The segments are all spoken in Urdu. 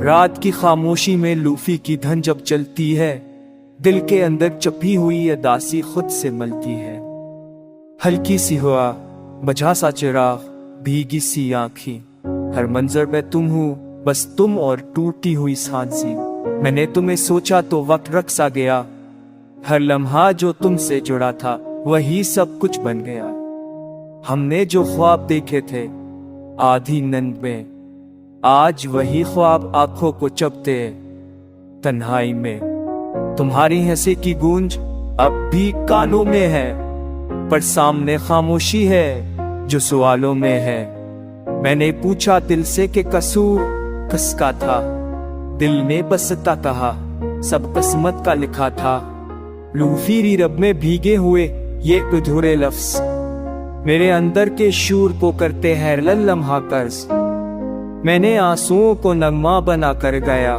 رات کی خاموشی میں لوفی کی دھن جب چلتی ہے، دل کے اندر چپی ہوئی اداسی خود سے ملتی ہے۔ ہلکی سی ہوا، بجھا سا چراغ، بھیگی سی آنکھیں، ہر منظر میں تم ہو، بس تم اور ٹوٹی ہوئی سانسی۔ میں نے تمہیں سوچا تو وقت رک سا گیا، ہر لمحہ جو تم سے جڑا تھا وہی سب کچھ بن گیا۔ ہم نے جو خواب دیکھے تھے آدھی نیند میں، آج وہی خواب آنکھوں کو چبھتے تنہائی میں۔ تمہاری ہنسی کی گونج اب بھی کانوں میں ہے، پر سامنے خاموشی ہے جو سوالوں میں ہے۔ میں نے پوچھا دل سے کہ قصور کس کا تھا، دل نے بستا کہا سب قسمت کا لکھا تھا۔ لوفی ری رب میں بھیگے ہوئے یہ ادھورے لفظ میرے اندر کے شور کو کرتے ہیں لمحہ قرض۔ میں نے آنسوؤں کو نغمہ بنا کر گیا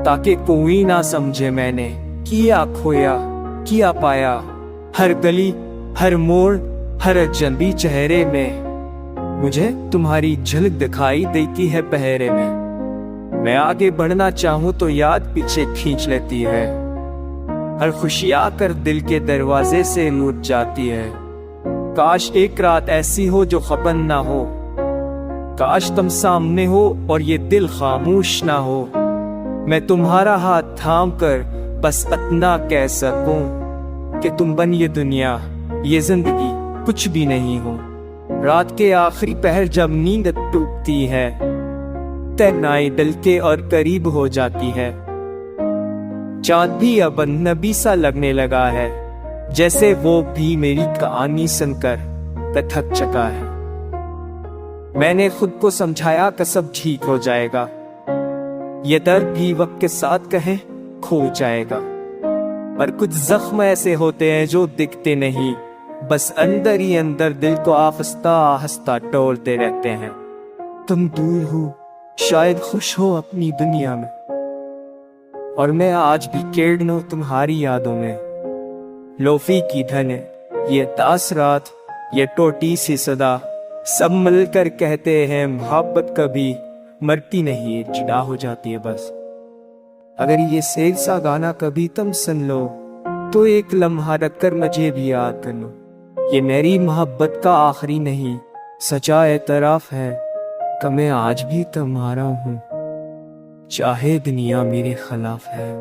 تاکہ کوئی نہ سمجھے میں نے کیا کھویا کیا پایا۔ ہر گلی، ہر موڑ، ہر اجنبی چہرے میں مجھے تمہاری جھلک دکھائی دیتی ہے پہرے میں۔ میں آگے بڑھنا چاہوں تو یاد پیچھے کھینچ لیتی ہے، ہر خوشی آ کر دل کے دروازے سے لوٹ جاتی ہے۔ کاش ایک رات ایسی ہو جو ختم نہ ہو، کاش تم سامنے ہو اور یہ دل خاموش نہ ہو۔ میں تمہارا ہاتھ تھام کر بس اتنا کہہ سکوں کہ تم بن یہ دنیا، یہ زندگی کچھ بھی نہیں ہو۔ رات کے آخری پہر جب نیند ٹوٹتی ہے، تنہائی دل کے اور قریب ہو جاتی ہے۔ چاند بھی اب نبی سا لگنے لگا ہے، جیسے وہ بھی میری کہانی سن کر تھک چکا ہے۔ میں نے خود کو سمجھایا کہ سب ٹھیک ہو جائے گا، یہ درد بھی وقت کے ساتھ کہیں کھو جائے گا، پر کچھ زخم ایسے ہوتے ہیں جو دکھتے نہیں، بس اندر ہی اندر دل کو آہستہ آہستہ ٹولتے رہتے ہیں۔ تم دور ہو، شاید خوش ہو اپنی دنیا میں، اور میں آج بھی کیڑنوں تمہاری یادوں میں۔ لوفی کی دھن، یہ تاثرات، یہ ٹوٹی سی صدا، سب مل کر کہتے ہیں محبت کبھی مرتی نہیں، جدا ہو جاتی ہے بس۔ اگر یہ سیل سا گانا کبھی تم سن لو تو ایک لمحہ رکھ کر مجھے بھی یاد کر لو۔ یہ میری محبت کا آخری نہیں، سچا اعتراف ہے کہ میں آج بھی تمہارا ہوں، چاہے دنیا میرے خلاف ہے۔